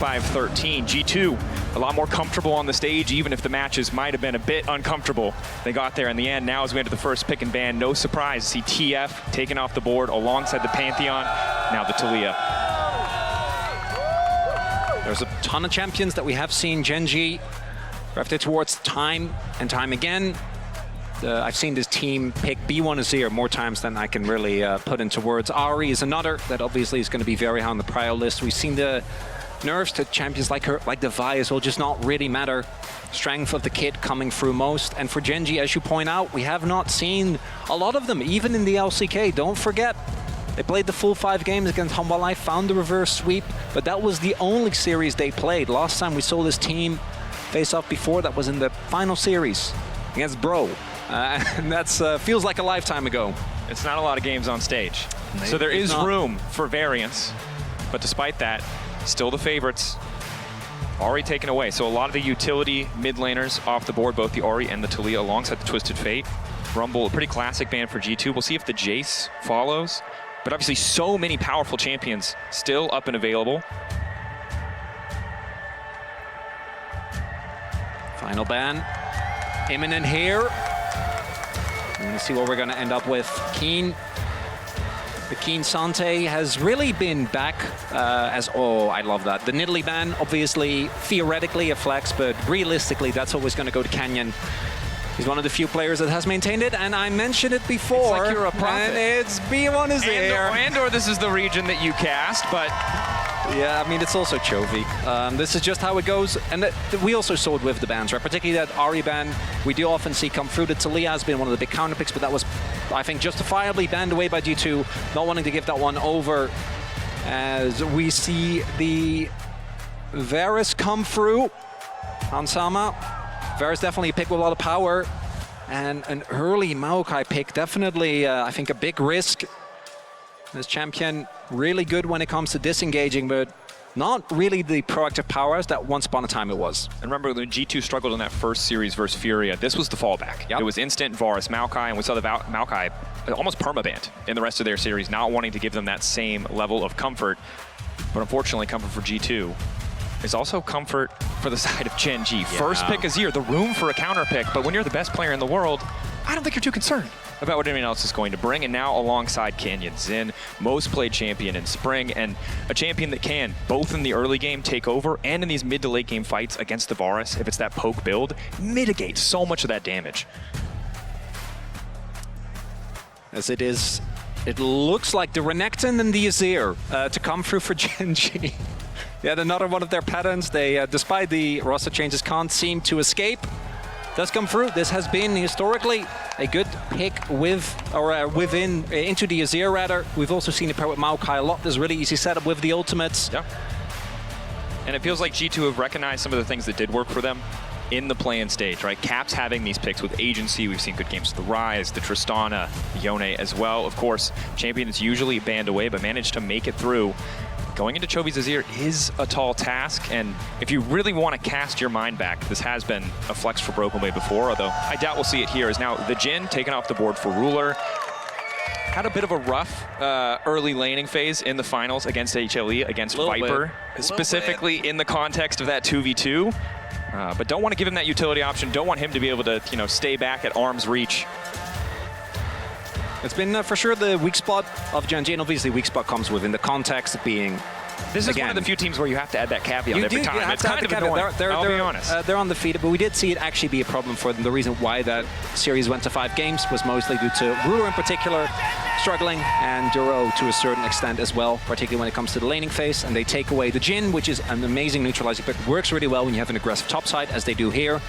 5-13. G2 a lot more comfortable on the stage, even if the matches might have been a bit uncomfortable. They got there in the end. Now as we enter the first pick and ban, no surprise to see TF taken off the board alongside the Pantheon, now the Taliyah. There's a ton of champions that we have seen Gen.G drafted towards time and time again. I've seen this team pick B1 Azir more times than I can really put into words. Ahri is another that obviously is going to be very high on the prio list. We've seen the nerfs to champions like her, like the Vias, will just not really matter. Strength of the kit coming through most. And for Gen.G, as you point out, we have not seen a lot of them, even in the LCK. Don't forget, they played the full 5 games against Humble Life, found the reverse sweep, but that was the only series they played. Last time we saw this team face off before, that was in the final series against Bro. And that's feels like a lifetime ago. It's not a lot of games on stage. So there is room for variance, but despite that, still the favorites. Ahri taken away. So a lot of the utility mid laners off the board, both the Ahri and the Taliyah alongside the Twisted Fate. Rumble, a pretty classic ban for G2. We'll see if the Jace follows. But obviously so many powerful champions still up and available. Final ban imminent here. We're going to see what we're going to end up with. Keen. The Keen Sante has really been back as, oh, I love that. The Nidalee ban, obviously, theoretically a flex, but realistically, that's always going to go to Canyon. He's one of the few players that has maintained it, and I mentioned it before. It's like you're a prophet. And it's B1 is there. And/or this is the region that you cast, but... Yeah, I mean, it's also Chovy. This is just how it goes. And we also saw it with the bans, right? Particularly that Ahri ban, we do often see come through. The Taliyah has been one of the big counter picks, but that was, I think, justifiably banned away by G2, not wanting to give that one over. As we see the Varus come through on Sama. Varus definitely a pick with a lot of power. And an early Maokai pick, definitely, I think, a big risk. This champion really good when it comes to disengaging, but not really the proactive powers that once upon a time it was. And remember, when G2 struggled in that first series versus Furia, this was the fallback. Yep. It was instant Varus, Maokai, and we saw the Maokai almost permabanned in the rest of their series, not wanting to give them that same level of comfort. But unfortunately, comfort for G2 is also comfort for the side of Gen.G. Yeah. First pick Azir, the room for a counter pick, but when you're the best player in the world, I don't think you're too concerned about what anyone else is going to bring. And now alongside Canyon, Xin, most played champion in spring, and a champion that can, both in the early game, take over, and in these mid to late game fights against the Varus, if it's that poke build, mitigate so much of that damage. As it is, it looks like the Renekton and the Azir to come through for Gen.G. Yet another one of their patterns. They, despite the roster changes, can't seem to escape. Does come through. This has been historically a good pick with, or into the Azir rather. We've also seen it pair with Maokai a lot. There's really easy setup with the ultimates. Yeah. And it feels like G2 have recognized some of the things that did work for them in the play-in stage, right? Caps having these picks with agency. We've seen good games with the Ryze, the Tristana, the Yone as well. Of course, champions usually banned away, but managed to make it through. Going into Chovy's Azir is a tall task, and if you really want to cast your mind back, this has been a flex for Broken Way before, although I doubt we'll see it here, is now the Jhin taken off the board for Ruler. Had a bit of a rough early laning phase in the finals against HLE, against Viper, specifically in the context of that 2v2. But don't want to give him that utility option, don't want him to be able to, stay back at arm's reach. It's been for sure the weak spot of Gen.G, and obviously weak spot comes within the context of being... This is one of the few teams where you have to add that caveat every time. It's kind of annoying, I'll be honest. They're undefeated, but we did see it actually be a problem for them. The reason why that series went to 5 games was mostly due to Ruler in particular struggling, and Duro to a certain extent as well, particularly when it comes to the laning phase. And they take away the Jhin, which is an amazing neutralizing pick. Works really well when you have an aggressive topside, as they do here.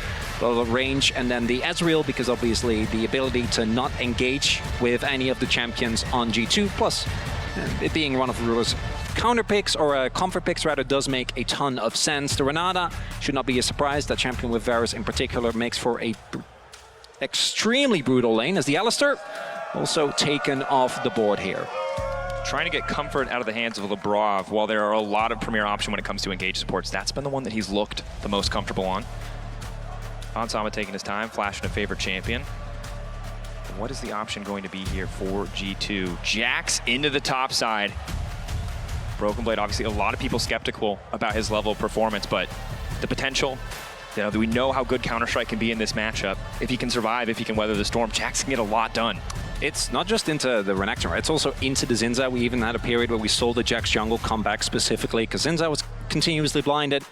A lot of range, and then the Ezreal, because obviously the ability to not engage with any of the champions on G2, plus it being one of Ruler's counter picks, or comfort picks rather, does make a ton of sense. The Renata should not be a surprise. That champion with Varus in particular makes for a extremely brutal lane, as the Alistar also taken off the board here. Trying to get comfort out of the hands of Lebrov, while there are a lot of premier options when it comes to engage supports. That's been the one that he's looked the most comfortable on. Ansama taking his time, flashing a favorite champion. What is the option going to be here for G2? Jax into the top side. Broken Blade, obviously a lot of people skeptical about his level of performance, but the potential, you know, we know how good Counter-Strike can be in this matchup. If he can survive, if he can weather the storm, Jax can get a lot done. It's not just into the Renekton, right? It's also into the Zinza. We even had a period where we saw the Jax jungle come back specifically because Zinza was continuously blinded.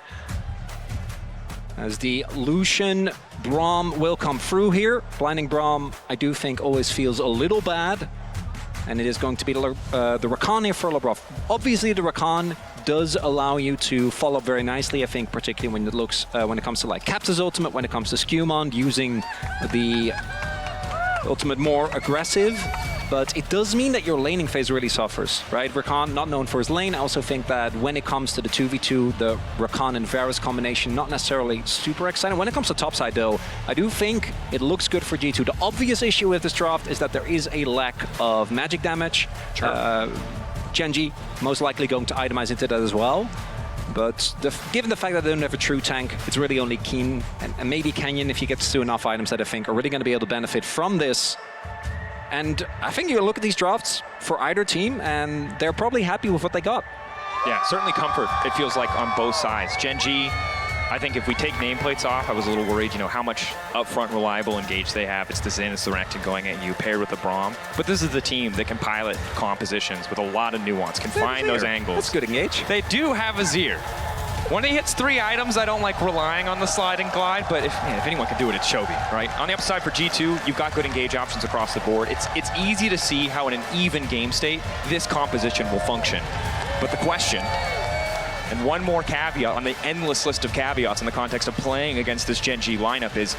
As the Lucian Braum will come through here. Blinding Braum, I do think, always feels a little bad. And it is going to be the Rakan here for Labrov. Obviously, the Rakan does allow you to follow up very nicely, I think, particularly when it comes to like Caps' ultimate, when it comes to Skewmon, using the ultimate more aggressive. But it does mean that your laning phase really suffers, right? Rakan, not known for his lane. I also think that when it comes to the 2v2, the Rakan and Varus combination, not necessarily super exciting. When it comes to topside, though, I do think it looks good for G2. The obvious issue with this draft is that there is a lack of magic damage. Sure. GENG most likely going to itemize into that as well. But given the fact that they don't have a true tank, it's really only Keen and maybe Canyon, if he gets to enough items that I think are really going to be able to benefit from this. And I think you look at these drafts for either team, and they're probably happy with what they got. Yeah, certainly comfort, it feels like, on both sides. GENG, I think if we take nameplates off, I was a little worried, you know, how much upfront reliable engage they have. It's the Xin, it's the Renekton going at you, paired with the Braum. But this is the team that can pilot compositions with a lot of nuance, can find those angles. That's good engage. They do have Azir. When he hits 3 items, I don't like relying on the slide and glide, but if anyone can do it, it's Chovy, right? On the upside for G2, you've got good engage options across the board. It's easy to see how in an even game state, this composition will function. But the question, and one more caveat on the endless list of caveats in the context of playing against this GENG lineup is,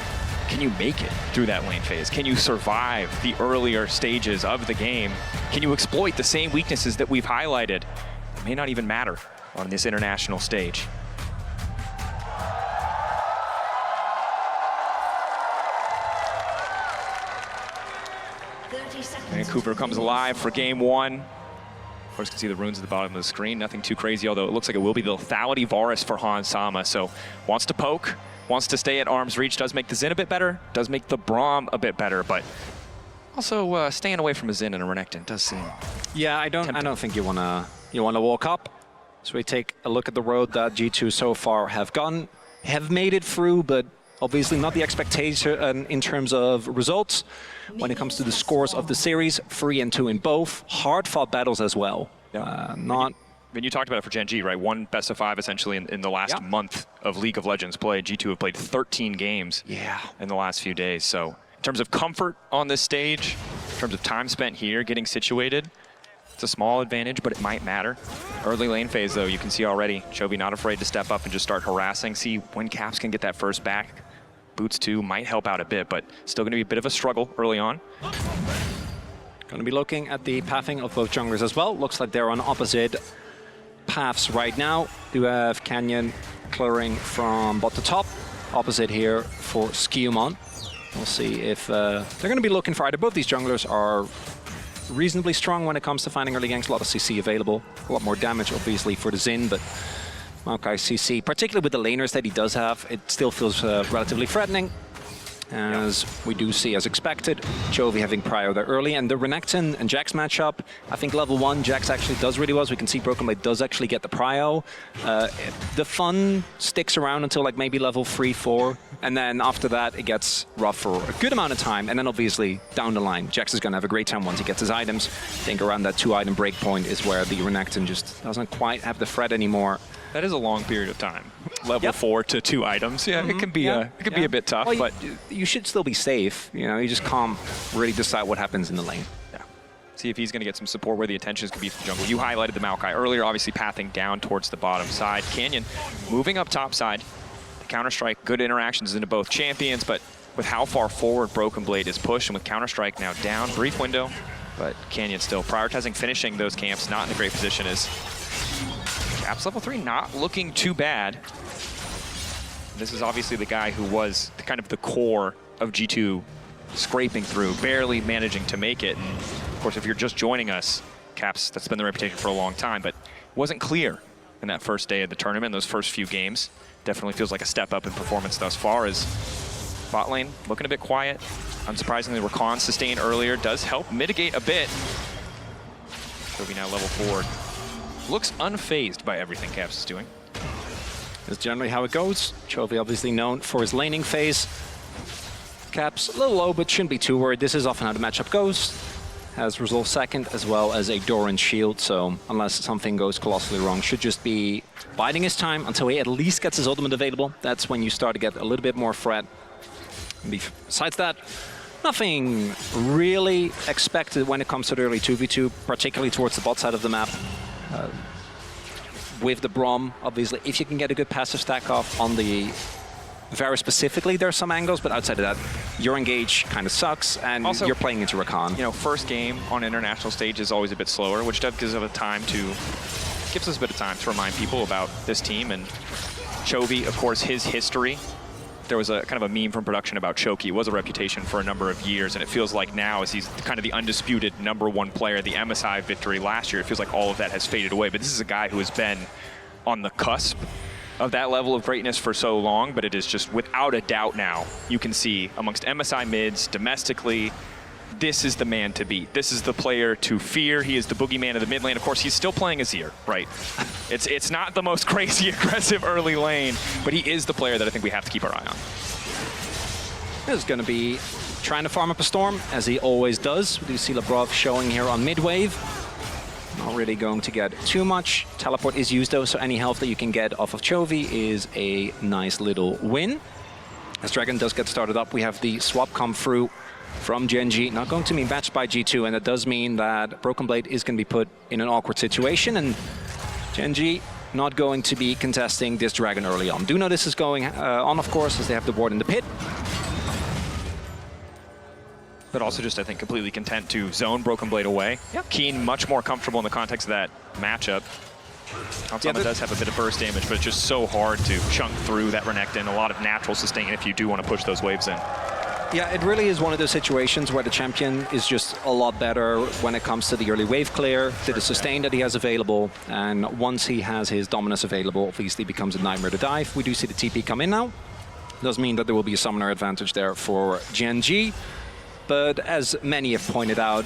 can you make it through that lane phase? Can you survive the earlier stages of the game? Can you exploit the same weaknesses that we've highlighted? It may not even matter on this international stage. Vancouver comes alive for game 1. Of course, you can see the runes at the bottom of the screen. Nothing too crazy, although it looks like it will be the lethality Varus for Han Sama. So wants to poke, wants to stay at arm's reach, does make the Xin a bit better, does make the Braum a bit better, but also staying away from a Xin and a Renekton does seem Yeah, I don't think you wanna walk up. So we take a look at the road that G2 so far have made it through, but obviously not the expectation in terms of results. When it comes to the scores of the series, 3 and 2 in both. Hard-fought battles as well. Yeah. When you talked about it for GENG, right? 1 best of 5 essentially in the last month of League of Legends play. G2 have played 13 games in the last few days. So in terms of comfort on this stage, in terms of time spent here getting situated, it's a small advantage, but it might matter. Early lane phase, though, you can see already, Chovy not afraid to step up and just start harassing. See when Caps can get that first back. Boots 2 might help out a bit, but still going to be a bit of a struggle early on. Going to be looking at the pathing of both junglers as well. Looks like they're on opposite paths right now. Do have Canyon clearing from bot to top. Opposite here for Skewmon. We'll see if they're going to be looking for either. Both these junglers are reasonably strong when it comes to finding early ganks. A lot of CC available. A lot more damage, obviously, for the Xin, but Maokai CC, particularly with the laners that he does have, it still feels relatively threatening. As we do see, as expected, Chovy having prio there early. And the Renekton and Jax matchup, I think level 1, Jax actually does really well. As we can see, Broken Blade does actually get the prio. The fun sticks around until like maybe level 3, 4. And then after that, it gets rough for a good amount of time. And then obviously, down the line, Jax is going to have a great time once he gets his items. I think around that 2-item breakpoint is where the Renekton just doesn't quite have the threat anymore. That is a long period of time. Level 4 to 2 items. Yeah, it can be be a bit tough, well, but you should still be safe. You know, you just can't really decide what happens in the lane. Yeah. See if he's going to get some support where the attentions could be from jungle. You highlighted the Maokai earlier, obviously pathing down towards the bottom side. Canyon moving up top side. The Counter-Strike, good interactions into both champions, but with how far forward Broken Blade is pushed and with Counter-Strike now down, brief window, but Canyon still prioritizing finishing those camps, not in a great position as Caps level 3 not looking too bad. This is obviously the guy who was kind of the core of G2 scraping through, barely managing to make it. And of course, if you're just joining us, Caps, that's been the reputation for a long time, but wasn't clear in that first day of the tournament, those first few games. Definitely feels like a step up in performance thus far as bot lane looking a bit quiet. Unsurprisingly, Rakan sustained earlier does help mitigate a bit. Chovy now level 4. looks unfazed by everything Caps is doing. That's generally how it goes. Chovy obviously known for his laning phase. Caps a little low, but shouldn't be too worried. This is often how the matchup goes. Has Resolve second as well as a Doran shield, so unless something goes colossally wrong, should just be biding his time until he at least gets his ultimate available. That's when you start to get a little bit more threat. Besides that, nothing really expected when it comes to the early 2v2, particularly towards the bot side of the map. With the Braum, obviously, if you can get a good passive stack off on the very specifically, there are some angles, but outside of that, your engage kind of sucks, and also, you're playing into Rakan. You know, first game on international stage is always a bit slower, which gives us a bit of time to remind people about this team. And Chovy, of course, his history. There was a kind of a meme from production about Choki. It was a reputation for a number of years, and it feels like now, as he's kind of the undisputed #1 player, the MSI victory last year, it feels like all of that has faded away. But this is a guy who has been on the cusp of that level of greatness for so long, but it is just without a doubt now, you can see amongst MSI mids, domestically, this is the man to beat. This is the player to fear. He is the boogeyman of the mid lane. Of course, he's still playing Azir, right? It's not the most crazy aggressive early lane, but he is the player that I think we have to keep our eye on. This is going to be trying to farm up a storm, as he always does. We do see Labrov showing here on mid-wave. Not really going to get too much. Teleport is used though, so any health that you can get off of Chovy is a nice little win. As Dragon does get started up, we have the swap come through from Gen.G. Not going to be matched by G2, and it does mean that Broken Blade is going to be put in an awkward situation, and Gen.G not going to be contesting this Dragon early on. Do know this is going on, of course, as they have the ward in the pit. But also just, I think, completely content to zone Broken Blade away. Yep. Keen much more comfortable in the context of that matchup. Hansama does have a bit of burst damage, but it's just so hard to chunk through that Renekton. A lot of natural sustain if you do want to push those waves in. Yeah, it really is one of those situations where the champion is just a lot better when it comes to the early wave clear, to the sustain that he has available, and once he has his dominance available, obviously becomes a nightmare to dive. We do see the TP come in now. Does mean that there will be a summoner advantage there for Gen.G. But as many have pointed out,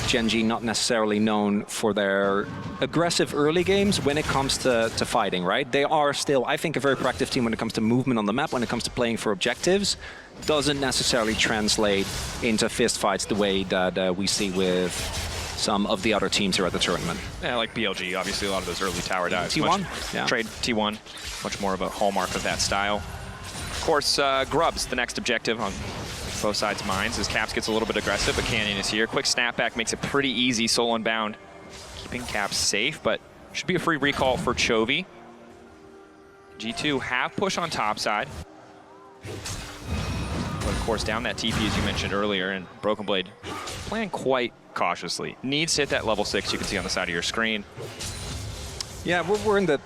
Gen.G not necessarily known for their aggressive early games when it comes to fighting, right? They are still, I think, a very proactive team when it comes to movement on the map, when it comes to playing for objectives. Doesn't necessarily translate into fist fights the way that we see with some of the other teams here at the tournament. Yeah, like BLG, obviously a lot of those early tower dives. T1, yeah. Trade T1, much more of a hallmark of that style. Of course, Grub's the next objective on both sides' minds as Caps gets a little bit aggressive, but Canyon is here. Quick snapback makes it pretty easy. Soul Unbound keeping Caps safe, but should be a free recall for Chovy. G2 have push on top side. But of course, down that TP, as you mentioned earlier, and Broken Blade playing quite cautiously. Needs to hit that level 6 you can see on the side of your screen. Yeah, we're in the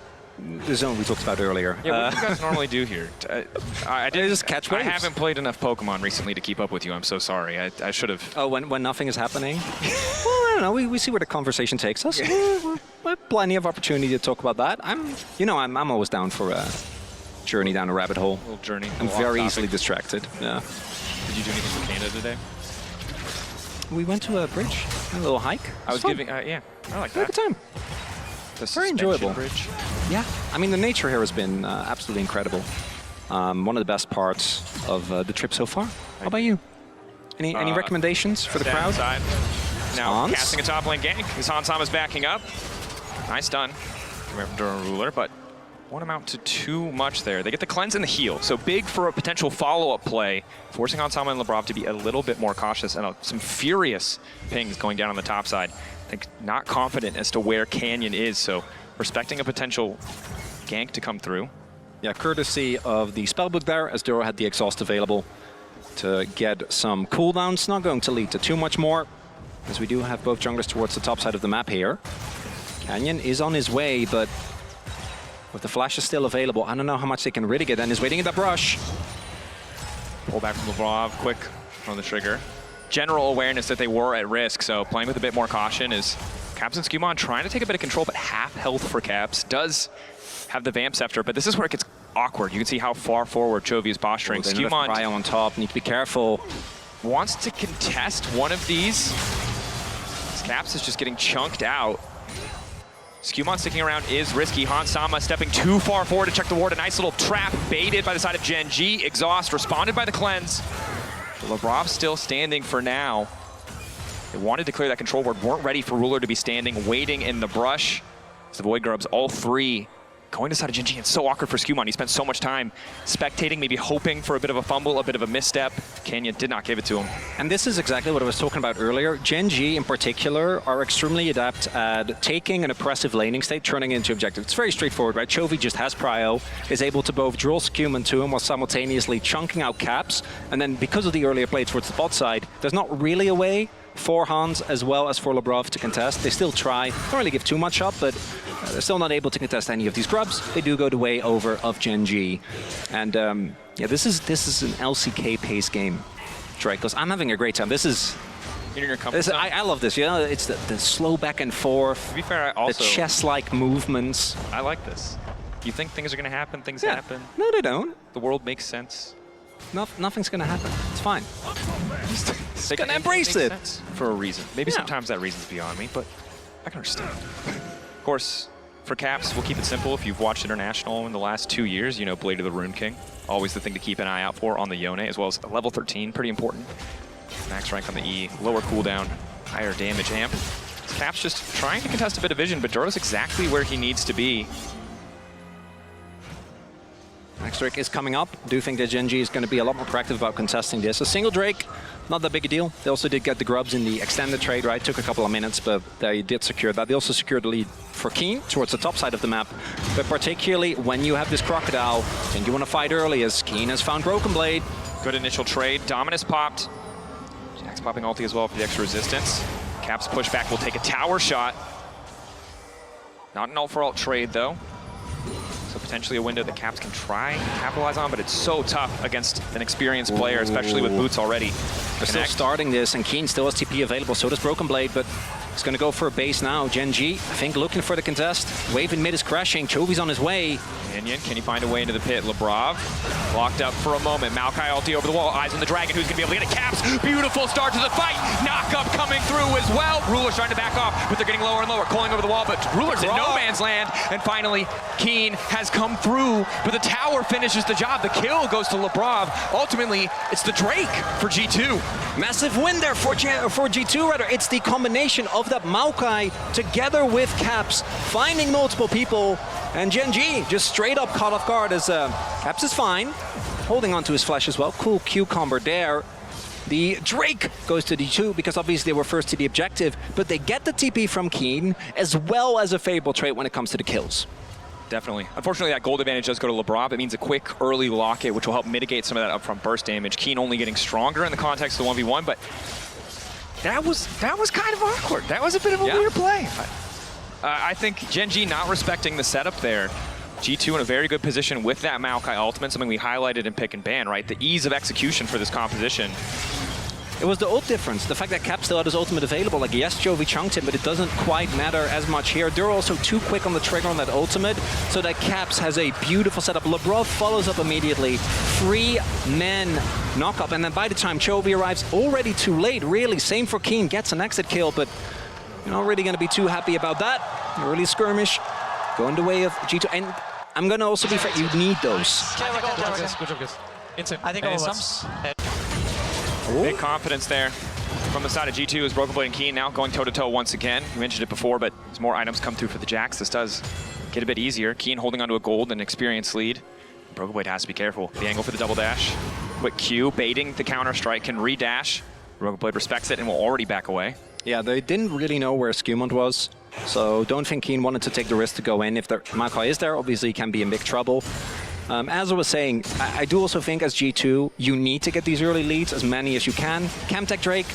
zone we talked about earlier. Yeah, what do you guys normally do here? I didn't just catch waves. I haven't played enough Pokemon recently to keep up with you. I'm so sorry. I should have. Oh, when nothing is happening? Well, I don't know. We see where the conversation takes us. Yeah. We're plenty of opportunity to talk about that. I'm always down for a journey down a rabbit hole. A little journey. I'm very easily distracted. Yeah. Did you do anything for Canada today? We went to a bridge, a little hike. I was giving. Yeah, I like that. Good time. Very enjoyable. Bridge. Yeah, I mean, the nature here has been absolutely incredible. One of the best parts of the trip so far. How about you? Any recommendations for the crowd? Side. Now Hans? casting a top lane gank. Hansama is backing up. Nice stun. During Ruler, but won't amount to too much there. They get the cleanse and the heal, so big for a potential follow-up play, forcing Hansama and Labrov to be a little bit more cautious, and some furious pings going down on the top side. I think not confident as to where Canyon is, so respecting a potential gank to come through. Yeah, courtesy of the spellbook there, as Duro had the exhaust available to get some cooldowns. Not going to lead to too much more, as we do have both junglers towards the top side of the map here. Canyon is on his way, but with the flashes still available, I don't know how much they can really get, and is waiting in the brush. Pull back from Lavrov, quick on the trigger. General awareness that they were at risk, so playing with a bit more caution is Caps and Skewmon trying to take a bit of control, but half health for Caps. Does have the Vamp Scepter, but this is where it gets awkward. You can see how far forward Chovy is posturing. Skewmon on top, need to be careful. Wants to contest one of these. Caps is just getting chunked out. Skewmon sticking around is risky. Hansama stepping too far forward to check the ward. A nice little trap baited by the side of Gen G. Exhaust responded by the cleanse. Labrov still standing for now. They wanted to clear that control ward, weren't ready for Ruler to be standing, waiting in the brush. As the Void Grubs, all three, going to the side of Gen G. It's so awkward for Skewmon. He spent so much time spectating, maybe hoping for a bit of a fumble, a bit of a misstep. Canyon did not give it to him. And this is exactly what I was talking about earlier. Gen G in particular are extremely adept at taking an oppressive laning state, turning it into objective. It's very straightforward, right? Chovy just has prio, is able to both draw Skewmon to him while simultaneously chunking out caps. And then because of the earlier play towards the bot side, there's not really a way for Hans as well as for Labrov to contest. They still try, don't really give too much up, but they're still not able to contest any of these grubs. They do go the way over of Gen G. And yeah, this is an LCK pace game, Drake, because I'm having a great time. This is... In your comfort zone? I love this, you know, it's the slow back and forth, to be fair, I also, the chess-like movements. I like this. You think things are going to happen, things Yeah. happen. No, they don't. The world makes sense. Nothing's going to happen. It's fine. Just gonna embrace it. For a reason. Maybe Yeah. sometimes that reason's beyond me, but I can understand. Of course, for Caps, we'll keep it simple. If you've watched International in the last 2 years, you know Blade of the Rune King. Always the thing to keep an eye out for on the Yone, as well as a level 13, pretty important. Max rank on the E, lower cooldown, higher damage amp. Caps just trying to contest a bit of vision, but Duro's exactly where he needs to be. Next Drake is coming up. Do think that Gen G is going to be a lot more proactive about contesting this. A single Drake, not that big a deal. They also did get the grubs in the extended trade, right? Took a couple of minutes, but they did secure that. They also secured the lead for Keen towards the top side of the map. But particularly when you have this Crocodile and you want to fight early, as Keen has found Broken Blade. Good initial trade. Dominus popped. Jack's popping ulti as well for the extra resistance. Caps pushback will take a tower shot. Not an ult for ult trade, though. So potentially a window that Caps can try and capitalize on, but it's so tough against an experienced player, especially with boots already. They're still starting this, and Keen still has TP available, so does Broken Blade, but he's going to go for a base now. Gen G, I think, looking for the contest. Wave in mid is crashing. Chovy's on his way. Canyon, can he find a way into the pit? Labrov locked up for a moment. Maokai ulti over the wall. Eyes on the dragon. Who's going to be able to get it? Caps. Beautiful start to the fight. Knock up coming through as well. Ruler's trying to back off, but they're getting lower and lower. Calling over the wall, but Ruler's in no man's land. And finally, Keen has come through, but the tower finishes the job. The kill goes to Labrov. Ultimately, it's the Drake for G2. Massive win there for G2, rather. It's the combination of that Maokai together with Caps, finding multiple people, and Gen G just straight up caught off guard as Caps is fine, holding onto his flash as well. Cool cucumber there. The Drake goes to D2 because obviously they were first to the objective, but they get the TP from Keen as well as a favorable trait when it comes to the kills. Definitely. Unfortunately, that gold advantage does go to Labrov. It means a quick early lock-it, which will help mitigate some of that upfront burst damage. Keen only getting stronger in the context of the 1v1, but that was kind of awkward. That was a bit of a weird play. I think Gen G not respecting the setup there. G2 in a very good position with that Maokai ultimate, something we highlighted in pick and ban, right? The ease of execution for this composition. It was the ult difference. The fact that Cap still had his ultimate available. Like, yes, Chovy chunked him, but it doesn't quite matter as much here. They're also too quick on the trigger on that ultimate, so that Caps has a beautiful setup. Labrov follows up immediately. 3-man knock-up, and then by the time Chovy arrives, already too late, really. Same for Keen, gets an exit kill, but you're not really going to be too happy about that. Early skirmish, going the way of G2. And I'm going to also be fair, you need those. Good job, guys. I think all of us. Big confidence there from the side of G2 as Broken Blade and Keen now going toe-to-toe once again. You mentioned it before, but as more items come through for the Jax, this does get a bit easier. Keen holding onto a gold and experience lead. Broken Blade has to be careful. The angle for the double dash. Quick Q, baiting the counter-strike, can re-dash. Broken Blade respects it and will already back away. Yeah, they didn't really know where Skewmon was, so don't think Keen wanted to take the risk to go in. If Maokai is there, obviously he can be in big trouble. As I was saying, I do also think as G2, you need to get these early leads, as many as you can. Camtech Drake,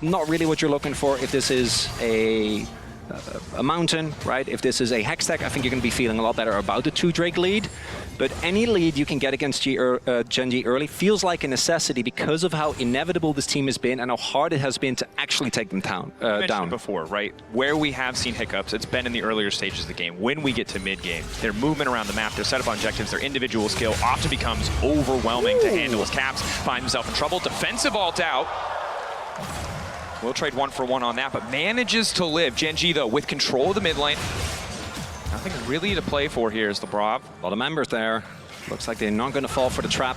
not really what you're looking for. If this is a mountain, right? If this is a Hextech, I think you're going to be feeling a lot better about the 2 Drake lead. But any lead you can get against Gen G early feels like a necessity because of how inevitable this team has been and how hard it has been to actually take them down. You mentioned it before, right? Where we have seen hiccups, it's been in the earlier stages of the game. When we get to mid-game, their movement around the map, their setup on objectives, their individual skill often becomes overwhelming to handle as Caps finds himself in trouble. Defensive ult out. We'll trade 1-for-1 on that, but manages to live. Gen G, though, with control of the mid lane. Nothing really to play for here is Lebrov. A lot of members there. Looks like they're not going to fall for the trap.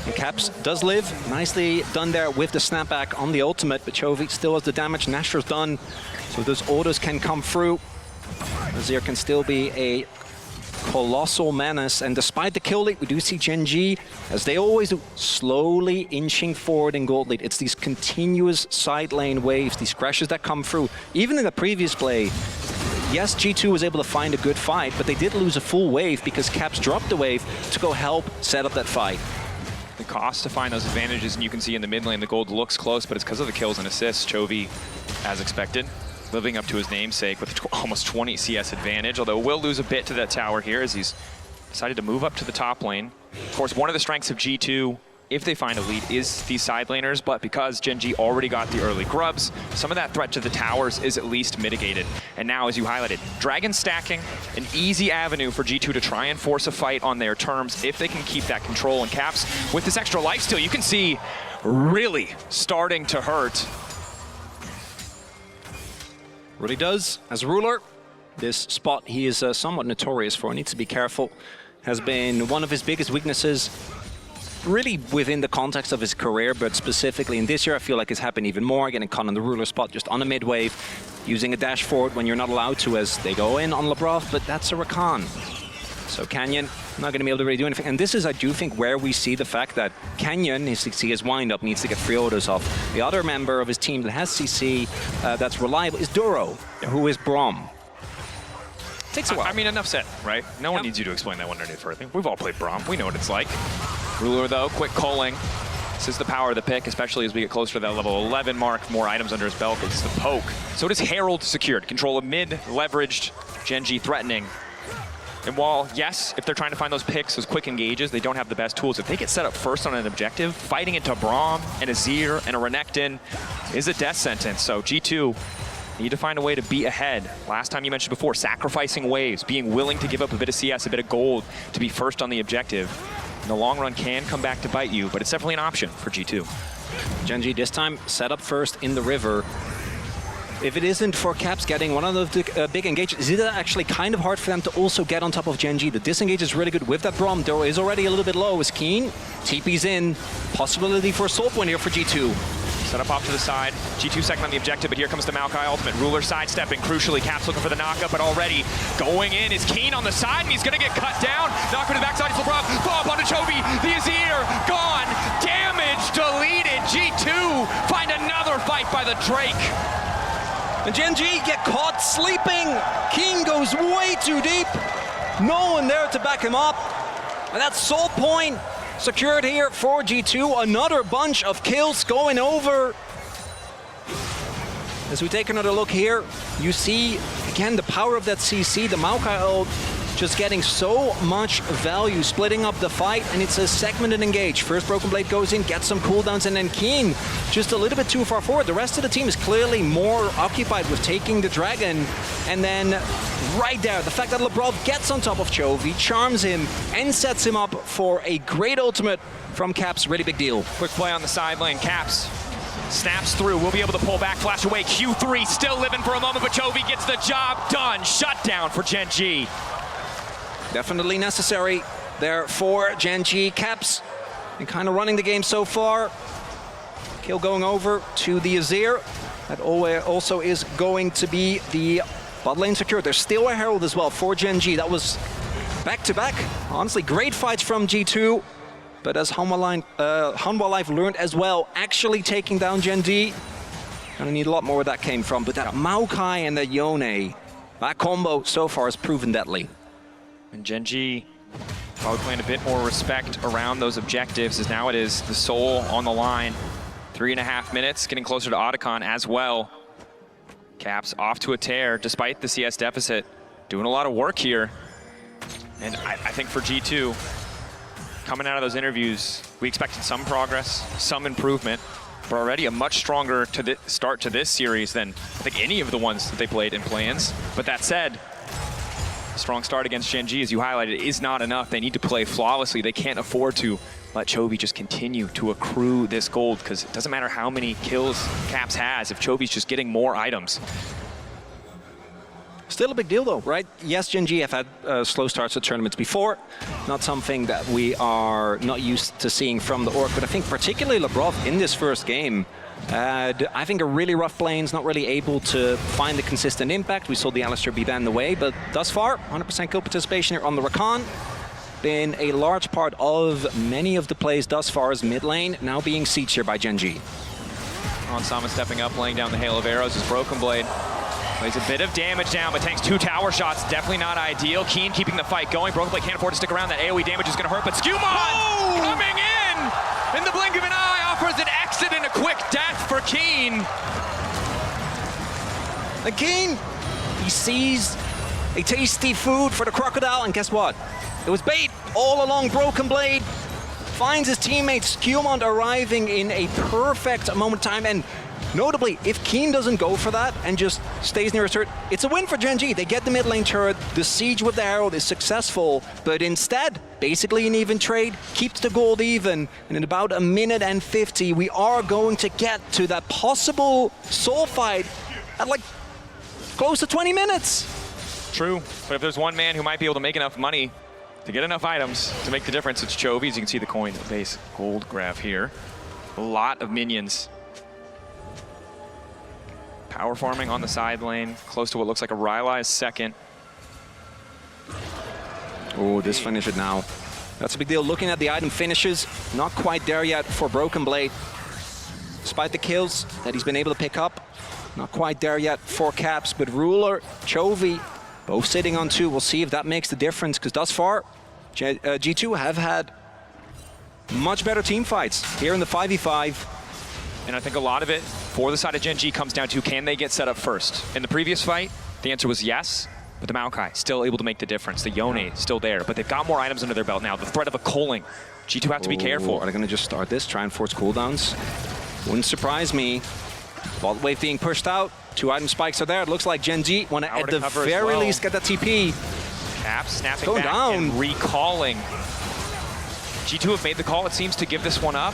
And Caps does live. Nicely done there with the snapback on the ultimate, but Chovy still has the damage. Nashor's done, so those autos can come through. Azir can still be a colossal menace, and despite the kill lead, we do see Gen.G, as they always do, slowly inching forward in gold lead. It's these continuous side lane waves, these crashes that come through. Even in the previous play, yes, G2 was able to find a good fight, but they did lose a full wave because Caps dropped the wave to go help set up that fight. The cost to find those advantages, and you can see in the mid lane the gold looks close, but it's because of the kills and assists. Chovy, as expected, living up to his namesake with almost 20 CS advantage, although will lose a bit to that tower here as he's decided to move up to the top lane. Of course, one of the strengths of G2, if they find a lead, is these side laners, but because Gen.G already got the early grubs, some of that threat to the towers is at least mitigated. And now, as you highlighted, Dragon stacking, an easy avenue for G2 to try and force a fight on their terms if they can keep that control. And Caps, with this extra lifesteal, you can see really starting to hurt. Really does. As ruler, this spot he is somewhat notorious for, needs to be careful. Has been one of his biggest weaknesses, really within the context of his career, but specifically in this year, I feel like it's happened even more, getting caught on the ruler spot just on a mid wave, using a dash forward when you're not allowed to, as they go in on Lebrov, but that's a Rakan. So Canyon, not going to be able to really do anything. And this is, I do think, where we see the fact that Canyon needs to see his wind-up, needs to get 3 autos off. The other member of his team that has CC that's reliable is Duro, who is Braum. Takes a while. I mean, enough said, right? No one needs you to explain that one any further. We've all played Braum. We know what it's like. Ruler, though, quick culling. This is the power of the pick, especially as we get closer to that level 11 mark. More items under his belt. It's the poke. So does Herald secured. Control of mid, leveraged, Gen.G threatening. And while, yes, if they're trying to find those picks, those quick engages, they don't have the best tools. If they get set up first on an objective, fighting into Braum and Azir and a Renekton is a death sentence. So G2 need to find a way to be ahead. Last time you mentioned before, sacrificing waves, being willing to give up a bit of CS, a bit of gold to be first on the objective. In the long run can come back to bite you, but it's definitely an option for G2. Gen.G this time set up first in the river. If it isn't for Caps getting one of the big engages, is it actually kind of hard for them to also get on top of Gen.G? The disengage is really good with that Braum. Doro is already a little bit low, is keen. TP's in. Possibility for a soul point here for G2. Set up off to the side. G2 second on the objective, but here comes the Maokai ultimate. Ruler sidestepping, crucially. Caps looking for the knockup, but already going in is Keen on the side, and he's going to get cut down. Knock to the backside, it's Lebrov. Fall up onto Chovy. The Azir, gone. Damage deleted. G2 find another fight by the Drake. And Gen.G get caught sleeping. Keen goes way too deep. No one there to back him up. And that's soul point secured here for G2. Another bunch of kills going over. As we take another look here, you see, again, the power of that CC, the Maokai ult, just getting so much value, splitting up the fight, and it's a segmented engage. First Broken Blade goes in, gets some cooldowns, and then Keen just a little bit too far forward. The rest of the team is clearly more occupied with taking the dragon, and then right there, the fact that Lebrov gets on top of Chovy, charms him, and sets him up for a great ultimate from Caps, really big deal. Quick play on the side lane, Caps snaps through, we'll be able to pull back, flash away. Q3 still living for a moment, but Chovy gets the job done. Shutdown for Gen.G. Definitely necessary there for Gen.G. Caps, and kind of running the game so far. Kill going over to the Azir. That also is going to be the bot lane secure. There's still a Herald as well for Gen.G. That was back-to-back. Honestly, great fights from G2. But as Hanwha Life learned as well, actually taking down Gen.G, gonna need a lot more where that came from. But that Maokai and the Yone, that combo so far has proven deadly. And Gen.G probably playing a bit more respect around those objectives, as now it is the soul on the line. 3.5 minutes, getting closer to Otacon as well. Caps off to a tear despite the CS deficit. Doing a lot of work here. And I think for G2, coming out of those interviews, we expected some progress, some improvement, but already a much stronger start to this series than I think any of the ones that they played in play-ins. But that said, a strong start against Gen.G, as you highlighted, is not enough. They need to play flawlessly. They can't afford to let Chovy just continue to accrue this gold, because it doesn't matter how many kills Caps has if Chovy's just getting more items. Still a big deal, though, right? Yes, Gen G have had slow starts at tournaments before. Not something that we are not used to seeing from the Orc, but I think particularly Labrov in this first game had, I think, a really rough lanes, not really able to find the consistent impact. We saw the Alistair be banned away, but thus far, 100% kill participation here on the Rakan. Been a large part of many of the plays thus far as mid lane, now being sieged here by Gen G. Sama stepping up, laying down the hail of arrows. His Broken Blade plays a bit of damage down, but tanks 2 tower shots. Definitely not ideal. Keen keeping the fight going. Broken Blade can't afford to stick around. That AoE damage is going to hurt, but Skewmon coming in the blink of an eye, offers an exit and a quick death for Keen. And Keen, he sees a tasty food for the crocodile, and guess what? It was bait all along. Broken Blade finds his teammate Skewmon arriving in a perfect moment of time, and notably, if Keen doesn't go for that and just stays near his turret, it's a win for Gen G. They get the mid lane turret, the siege with the arrow is successful, but instead, basically an even trade, keeps the gold even, and in about a minute and 50, we are going to get to that possible soul fight at like close to 20 minutes. True, but if there's one man who might be able to make enough money to get enough items to make the difference, it's Chovy. As you can see the coin base gold graph here. A lot of minions. Power farming on the side lane, close to what looks like a Rylai's second. Oh, this finish it now. That's a big deal. Looking at the item finishes, not quite there yet for Broken Blade. Despite the kills that he's been able to pick up, not quite there yet for Caps, but Ruler, Chovy, both sitting on 2. We'll see if that makes the difference, because thus far, G2 have had much better team fights here in the 5v5. And I think a lot of it for the side of Gen G comes down to, can they get set up first? In the previous fight, the answer was yes, but the Maokai still able to make the difference. The Yone still there, but they've got more items under their belt now. The threat of a culling. G2 have to be careful. Are they going to just start this, try and force cooldowns? Wouldn't surprise me. Vault wave being pushed out. 2 item spikes are there. It looks like Gen G want to, at the very least, get that TP. Caps snapping back and recalling. G2 have made the call, it seems, to give this one up.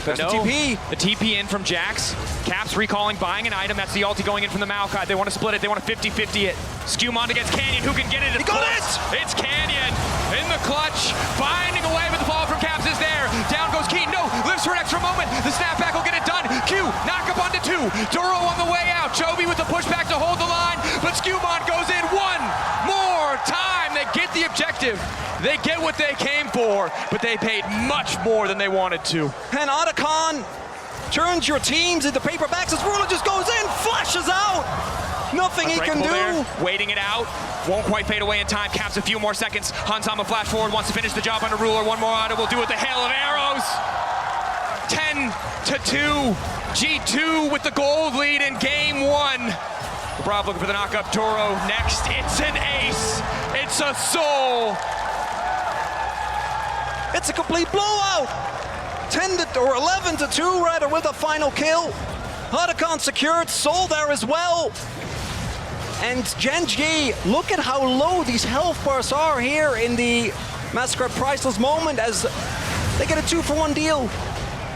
But no, the TP in from Jax. Caps recalling, buying an item. That's the ulti going in from the Maokai. They want to split it. They want to 50-50 it. Skewmon against Canyon. Who can get it? He got it! It's Canyon in the clutch. Finding a way, but the fall from Caps is there. Down goes Keen. No, lives for an extra moment. The snapback will get it done. Q, knock up onto 2. Duro on the way out. Chovy with the pushback to hold the line. But Skewmon goes in one more time. They get the objective. They get what they came for, but they paid much more than they wanted to. And Otacon turns your teams into paperbacks as Ruler just goes in, flashes out. Nothing he can do. There, waiting it out. Won't quite fade away in time. Caps a few more seconds. Hansama flash forward, wants to finish the job on a Ruler. One more item will do it. The hail of arrows. 10-2. G2 with the gold lead in game 1. Labrov looking for the knockup. Duro next. It's an ace. It's a soul. It's a complete blowout. 11-2 rather, with a final kill. Otacon secured, Soul there as well. And Gen G, look at how low these health bars are here in the Massacre Priceless moment as they get a 2-for-1 deal.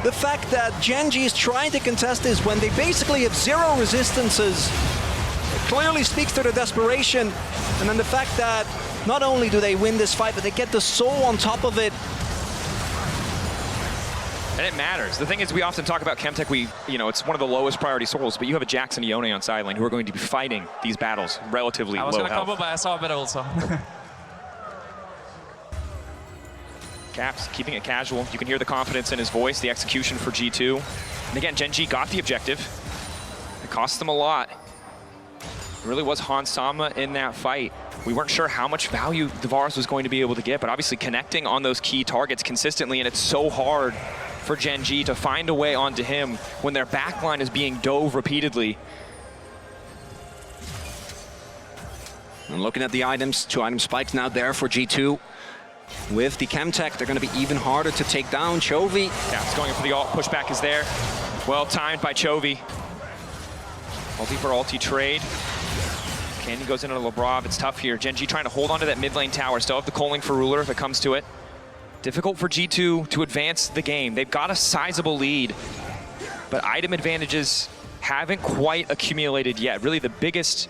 The fact that Gen G is trying to contest this when they basically have 0 resistances, it clearly speaks to their desperation. And then the fact that not only do they win this fight, but they get the Soul on top of it. And it matters. The thing is, we often talk about Chemtech, it's one of the lowest priority souls, but you have a Jax and a Yone on side lane who are going to be fighting these battles relatively low health. I was going to combo, but I saw a bit also. Caps keeping it casual. You can hear the confidence in his voice, the execution for G2. And again, Gen G got the objective. It cost them a lot. It really was Hansama in that fight. We weren't sure how much value Tavares was going to be able to get, but obviously connecting on those key targets consistently, and it's so hard for Gen G to find a way onto him when their backline is being dove repeatedly. And looking at the items, 2 item spikes now there for G2. With the Chemtech, they're going to be even harder to take down. Chovy. Yeah, it's going in for the ult. Pushback is there. Well timed by Chovy. Ulti for ulti trade. Canyon goes into Labrov. It's tough here. Gen G trying to hold on to that mid lane tower. Still have the culling for Ruler if it comes to it. Difficult for G2 to advance the game. They've got a sizable lead, but item advantages haven't quite accumulated yet. Really the biggest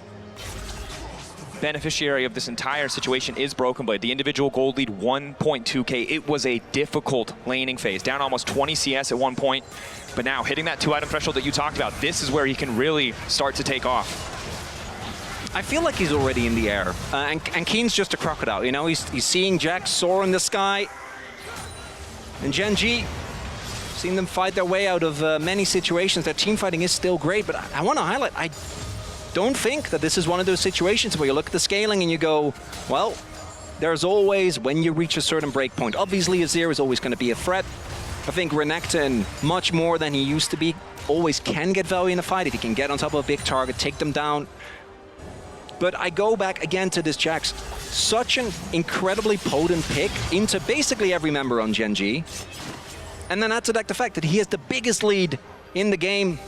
beneficiary of this entire situation is Broken Blade. The individual gold lead, 1.2k. It was a difficult laning phase, down almost 20 CS at one point. But now, hitting that 2-item threshold that you talked about, this is where he can really start to take off. I feel like he's already in the air. And Keen's just a crocodile, you know? He's seeing Jax soar in the sky. And Gen G, seen them fight their way out of many situations. Their team fighting is still great, but I want to highlight, I don't think that this is one of those situations where you look at the scaling and you go, well, there's always, when you reach a certain breakpoint, obviously Azir is always going to be a threat. I think Renekton, much more than he used to be, always can get value in a fight if he can get on top of a big target, take them down. But I go back again to this Jax. Such an incredibly potent pick into basically every member on Gen G. And then add to that the fact that he has the biggest lead in the game.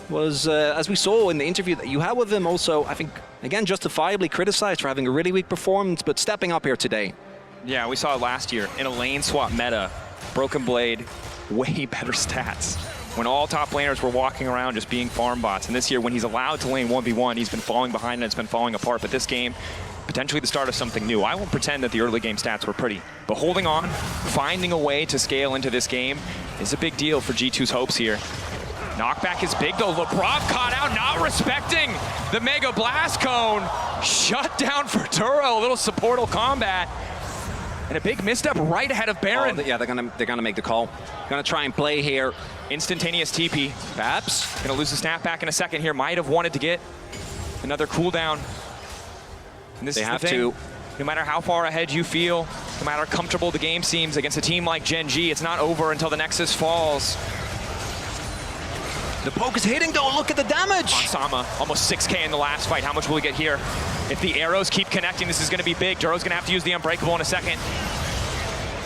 Was, as we saw in the interview that you had with him, also, I think, again, justifiably criticized for having a really weak performance, but stepping up here today. Yeah, we saw it last year in a lane swap meta. Broken Blade, way better stats. When all top laners were walking around just being farm bots. And this year, when he's allowed to lane 1v1, he's been falling behind and it's been falling apart. But this game, potentially the start of something new. I won't pretend that the early game stats were pretty. But holding on, finding a way to scale into this game is a big deal for G2's hopes here. Knockback is big though. Lebrov caught out, not respecting the Mega Blast Cone. Shut down for Duro, a little supportal combat. And a big misstep right ahead of Baron. Oh, yeah, they're gonna make the call. Gonna try and play here. Instantaneous TP. Babs gonna lose the snapback in a second here. Might have wanted to get another cooldown. And this they is have the thing. to. No matter how far ahead you feel, no matter how comfortable the game seems against a team like Gen G, it's not over until the Nexus falls. The poke is hitting though, look at the damage! Sama, almost 6k in the last fight. How much will we get here? If the arrows keep connecting, this is gonna be big. Duro's gonna have to use the Unbreakable in a second.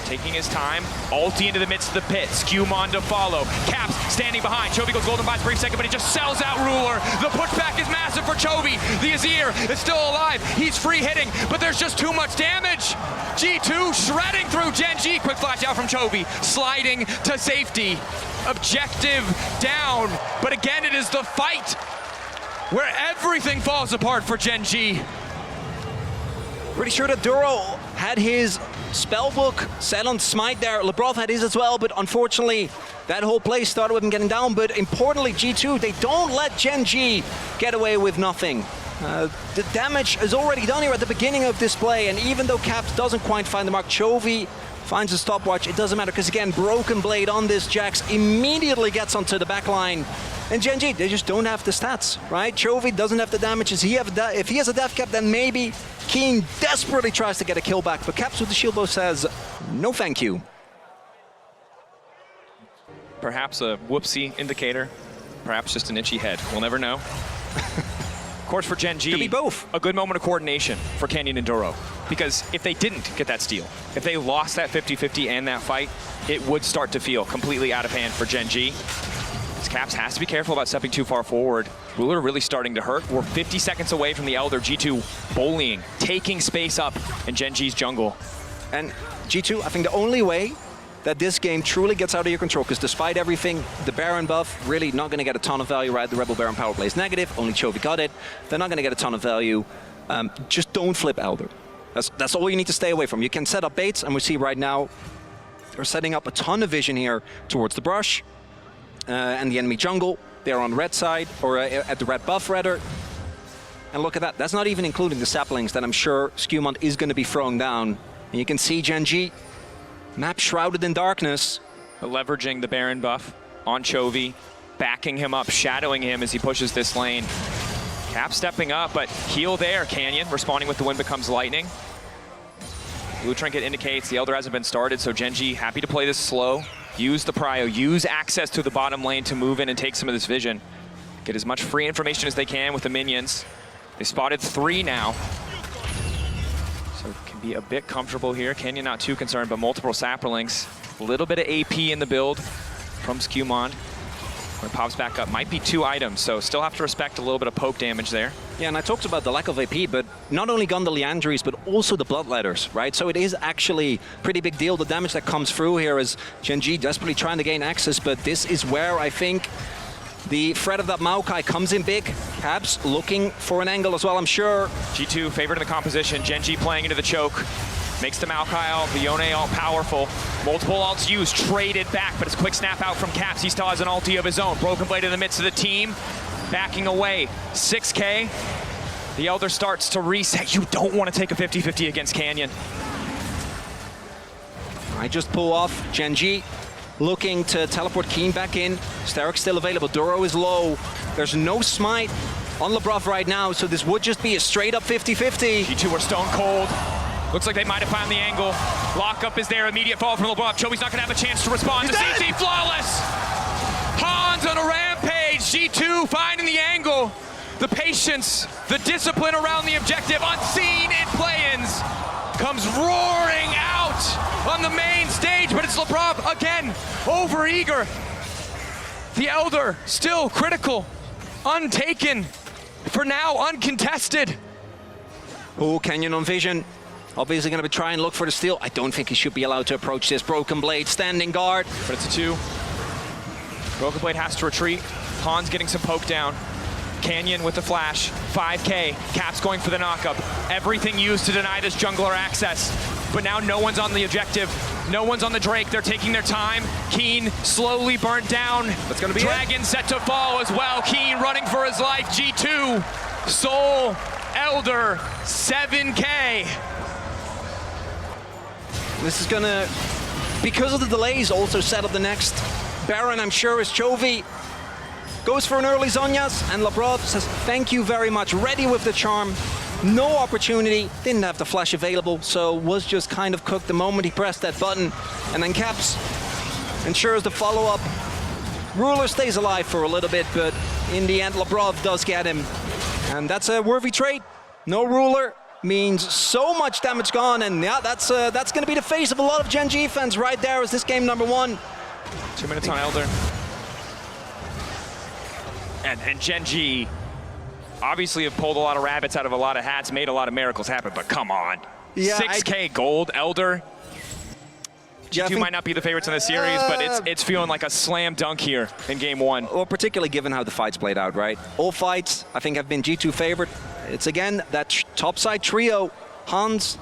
Taking his time, ulti into the midst of the pit. Skewmon to follow. Caps standing behind. Chovy goes golden by a brief second, but he just sells out Ruler. The pushback is massive for Chovy. The Azir is still alive. He's free hitting, but there's just too much damage. G2 shredding through Gen G. Quick flash out from Chovy. Sliding to safety. Objective down. But again, it is the fight where everything falls apart for Gen G. Pretty sure that Duro had his spellbook set on Smite there. Lebrov had his as well, but unfortunately, that whole play started with him getting down. But importantly, G2, they don't let Gen G get away with nothing. The damage is already done here at the beginning of this play, and even though Caps doesn't quite find the mark, Chovy finds a stopwatch. It doesn't matter, because again, Broken Blade on this Jax immediately gets onto the back line. And Gen G, they just don't have the stats, right? Chovy doesn't have the damage. If he has a death cap, then maybe Keen desperately tries to get a kill back, but Caps with the shield bow says, no thank you. Perhaps a whoopsie indicator, perhaps just an itchy head. We'll never know. Of course, for Gen G, could be both. A good moment of coordination for Canyon and Duro. Because if they didn't get that steal, if they lost that 50-50 and that fight, it would start to feel completely out of hand for Gen G. Caps has to be careful about stepping too far forward. Ruler really starting to hurt. We're 50 seconds away from the Elder. G2 bullying, taking space up in Gen G's jungle. And G2, I think the only way that this game truly gets out of your control, because despite everything, the Baron buff, really not going to get a ton of value, right? The Rebel Baron power play is negative, only Chovy got it. They're not going to get a ton of value. Just don't flip Elder. That's all you need to stay away from. You can set up baits, and we see right now, they're setting up a ton of vision here towards the brush. And the enemy jungle, they're on red side, or at the red buff rather. And look at that, that's not even including the saplings that I'm sure Skewmon is going to be throwing down. And you can see Gen G, map shrouded in darkness. Leveraging the Baron buff on Chovy, backing him up, shadowing him as he pushes this lane. Cap stepping up, but heal there, Canyon, responding with the wind becomes lightning. Blue Trinket indicates the Elder hasn't been started, so Gen G happy to play this slow. Use the prio, use access to the bottom lane to move in and take some of this vision. Get as much free information as they can with the minions. They spotted 3 now. So can be a bit comfortable here. Canyon not too concerned, but multiple saplings. A little bit of AP in the build from Skewmon. When it pops back up, might be 2 items, so still have to respect a little bit of poke damage there. Yeah, and I talked about the lack of AP, but not only Gun the Leandries, but also the Bloodletters, right? So it is actually a pretty big deal. The damage that comes through here is Gen G desperately trying to gain access, but this is where I think The threat of that Maokai comes in big. Caps looking for an angle as well, I'm sure. G2 favored in the composition. Genji playing into the choke. Makes the Maokai all, the Yone all powerful. Multiple ults used, traded back, but it's a quick snap out from Caps. He still has an ulti of his own. Broken Blade in the midst of the team. Backing away. 6K. The Elder starts to reset. You don't want to take a 50-50 against Canyon. I just pull off. Genji looking to teleport Keen back in. Starrick's still available. Duro is low. There's no smite on Labrov right now, so this would just be a straight up 50-50. G2 are stone cold. Looks like they might have found the angle. Lockup is there. Immediate fall from Labrov. Chobi's not going to have a chance to respond. The CT flawless. Hans on a rampage. G2 finding the angle. The patience, the discipline around the objective, unseen in play-ins, comes roaring out on the main stage, but it's Labrov again, over-eager. The Elder still critical, untaken, for now uncontested. Oh, Canyon on vision. Obviously going to be trying and look for the steal. I don't think he should be allowed to approach this. Broken Blade, standing guard. But it's a 2. Broken Blade has to retreat. Hans getting some poke down. Canyon with the flash, 5K, Caps going for the knockup. Everything used to deny this jungler access, but now no one's on the objective. No one's on the Drake, they're taking their time. Keen slowly burnt down. That's gonna be Dragon set to fall as well. Keen running for his life, G2, Soul, Elder, 7K. This is gonna, because of the delays, also set up the next Baron, I'm sure, is Chovy. Goes for an early Zhonya's, and Labrov says, thank you very much, ready with the charm. No opportunity, didn't have the flash available, so was just kind of cooked the moment he pressed that button. And then Caps ensures the follow-up. Ruler stays alive for a little bit, but in the end, Labrov does get him. And that's a worthy trade. No Ruler means so much damage gone, and yeah, that's gonna be the face of a lot of Gen G fans right there as this game number 1. 2 minutes on Elder. And Gen G obviously have pulled a lot of rabbits out of a lot of hats, made a lot of miracles happen, but come on. Yeah, 6K gold, Elder. G2 might not be the favorites in the series, but it's feeling like a slam dunk here in game 1. Well, particularly given how the fights played out, right? All fights, I think, have been G2 favorite. It's, again, that topside trio. Hans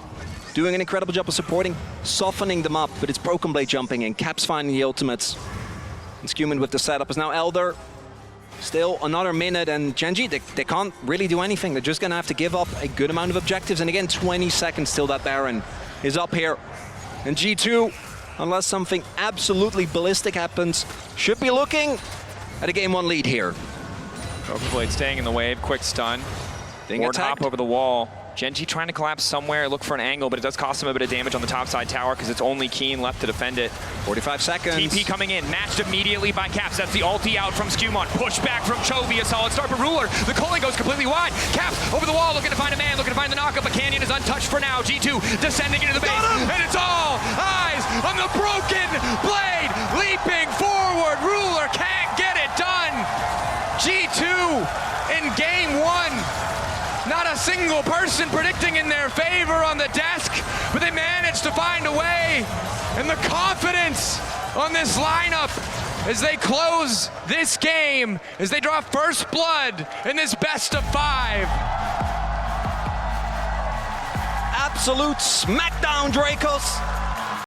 doing an incredible job of supporting, softening them up, but it's Broken Blade jumping in, Caps finding the ultimates. And Scuman with the setup is now Elder. Still another minute, and Gen G, they can't really do anything. They're just gonna have to give up a good amount of objectives. And again, 20 seconds till that Baron is up here. And G2, unless something absolutely ballistic happens, should be looking at a game 1 lead here. Broken Blade staying in the wave, quick stun. Ward hop over the wall. Gen G trying to collapse somewhere, look for an angle, but it does cost him a bit of damage on the top side tower because it's only Keen left to defend it. 45 seconds. TP coming in, matched immediately by Caps. That's the ulti out from Skumon. Push back from Chovy, a solid start, but Ruler, the culling goes completely wide. Caps over the wall, looking to find a man, looking to find the knockup, but Canyon is untouched for now. G2 descending into the base, and it's all eyes on the Broken Blade, leaping forward. Ruler can't get it done. G2 in game 1. Not a single person predicting in their favor on the desk, but they managed to find a way. And the confidence on this lineup as they close this game, as they draw first blood in this best of 5. Absolute smackdown, Dracos.